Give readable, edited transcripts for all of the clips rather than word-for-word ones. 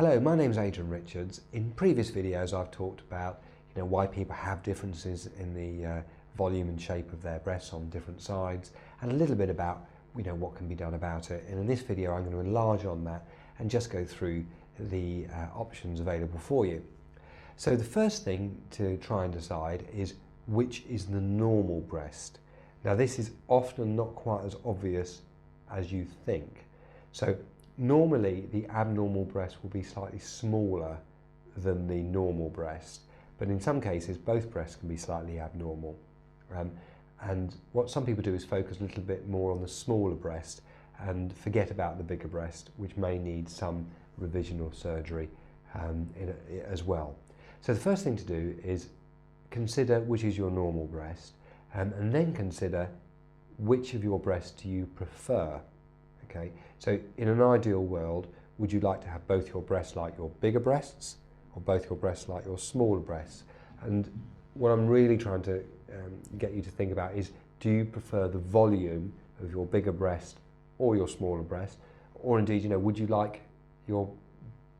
Hello, my name is Adrian Richards. In previous videos I've talked about why people have differences in the volume and shape of their breasts on different sides, and a little bit about what can be done about it. And in this video I'm going to enlarge on that and just go through the options available for you. So the first thing to try and decide is which is the normal breast. Now this is often not quite as obvious as you think. So normally the abnormal breast will be slightly smaller than the normal breast, but in some cases both breasts can be slightly abnormal. And what some people do is focus a little bit more on the smaller breast and forget about the bigger breast, which may need some revision or surgery as well. So the first thing to do is consider which is your normal breast, and then consider which of your breasts do you prefer. Okay, so in an ideal world, would you like to have both your breasts like your bigger breasts or both your breasts like your smaller breasts? And what I'm really trying to get you to think about is, do you prefer the volume of your bigger breast or your smaller breast? Or indeed, would you like your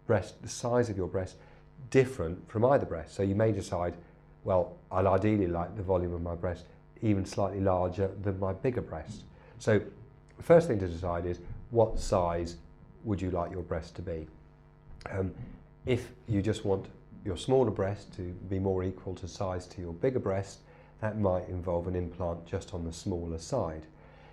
breast, the size of your breast, different from either breast? So you may decide, well, I'd ideally like the volume of my breast even slightly larger than my bigger breast. So the first thing to decide is, what size would you like your breast to be? If you just want your smaller breast to be more equal to size to your bigger breast, that might involve an implant just on the smaller side.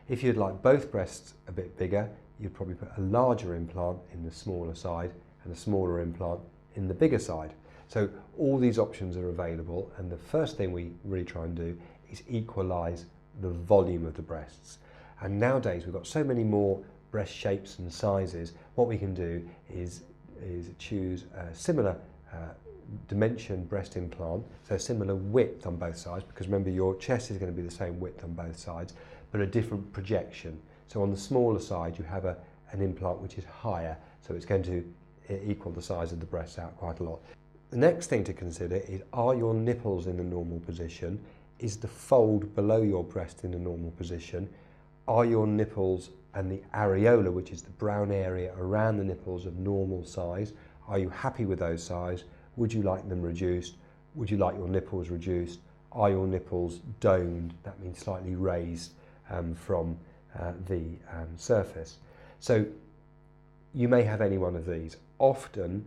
If you'd like both breasts a bit bigger, you'd probably put a larger implant in the smaller side and a smaller implant in the bigger side. So all these options are available, and the first thing we really try and do is equalize the volume of the breasts. And nowadays we've got so many more breast shapes and sizes. What we can do is choose a similar dimension breast implant, so similar width on both sides, because remember your chest is going to be the same width on both sides, but a different projection. So on the smaller side you have an implant which is higher, so it's going to equal the size of the breast out quite a lot. The next thing to consider is, are your nipples in the normal position? Is the fold below your breast in the normal position? Are your nipples and the areola, which is the brown area around the nipples, of normal size? Are you happy with those size? Would you like them reduced? Would you like your nipples reduced? Are your nipples domed? That means slightly raised from the surface. So you may have any one of these. Often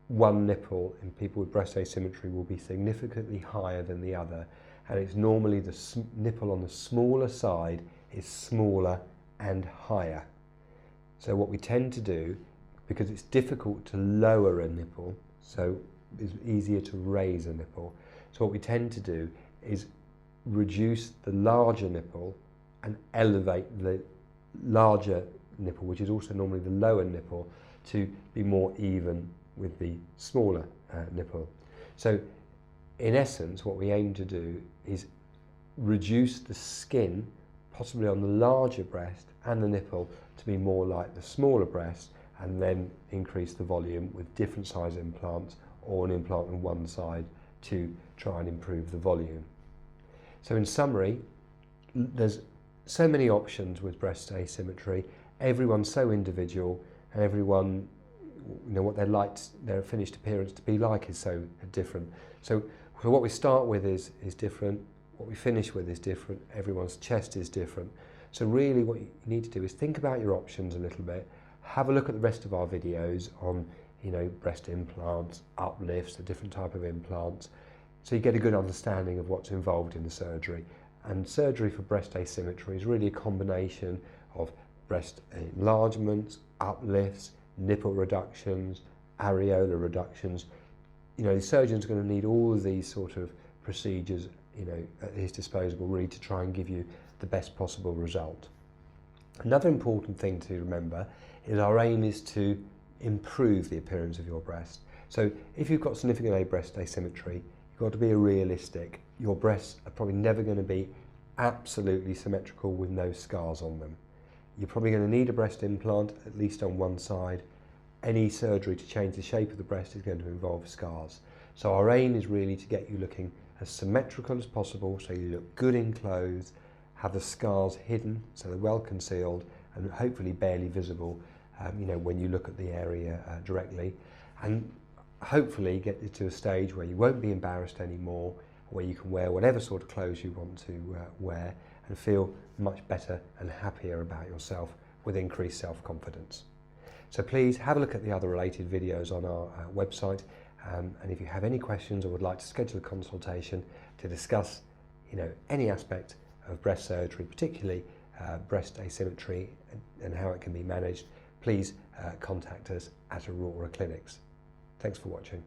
one nipple in people with breast asymmetry will be significantly higher than the other, and it's normally the nipple on the smaller side is smaller and higher. So what we tend to do, because it's difficult to lower a nipple, so it's easier to raise a nipple, so what we tend to do is reduce the larger nipple and elevate the larger nipple, which is also normally the lower nipple, to be more even with the smaller nipple. So in essence what we aim to do is reduce the skin, possibly on the larger breast and the nipple, to be more like the smaller breast, and then increase the volume with different size implants, or an implant on one side to try and improve the volume. So in summary, there's so many options with breast asymmetry. Everyone's so individual, and everyone, what they like their finished appearance to be like is so different. So what we start with is different. What we finish with is different. Everyone's chest is different. So really what you need to do is think about your options a little bit. Have a look at the rest of our videos on breast implants, uplifts, the different type of implants, so you get a good understanding of what's involved in the surgery. And surgery for breast asymmetry is really a combination of breast enlargements, uplifts, nipple reductions, areola reductions. The surgeon's going to need all of these sort of procedures at his disposal, really, to try and give you the best possible result. Another important thing to remember is our aim is to improve the appearance of your breast. So if you've got significant breast asymmetry, you've got to be realistic. Your breasts are probably never going to be absolutely symmetrical with no scars on them. You're probably going to need a breast implant, at least on one side. Any surgery to change the shape of the breast is going to involve scars. So our aim is really to get you looking as symmetrical as possible, so you look good in clothes, have the scars hidden so they're well concealed and hopefully barely visible, when you look at the area directly, and hopefully get you to a stage where you won't be embarrassed anymore, where you can wear whatever sort of clothes you want to wear and feel much better and happier about yourself with increased self-confidence. So please have a look at the other related videos on our website, and if you have any questions or would like to schedule a consultation to discuss any aspect of breast surgery, particularly breast asymmetry and how it can be managed, please contact us at Aurora Clinics. Thanks for watching.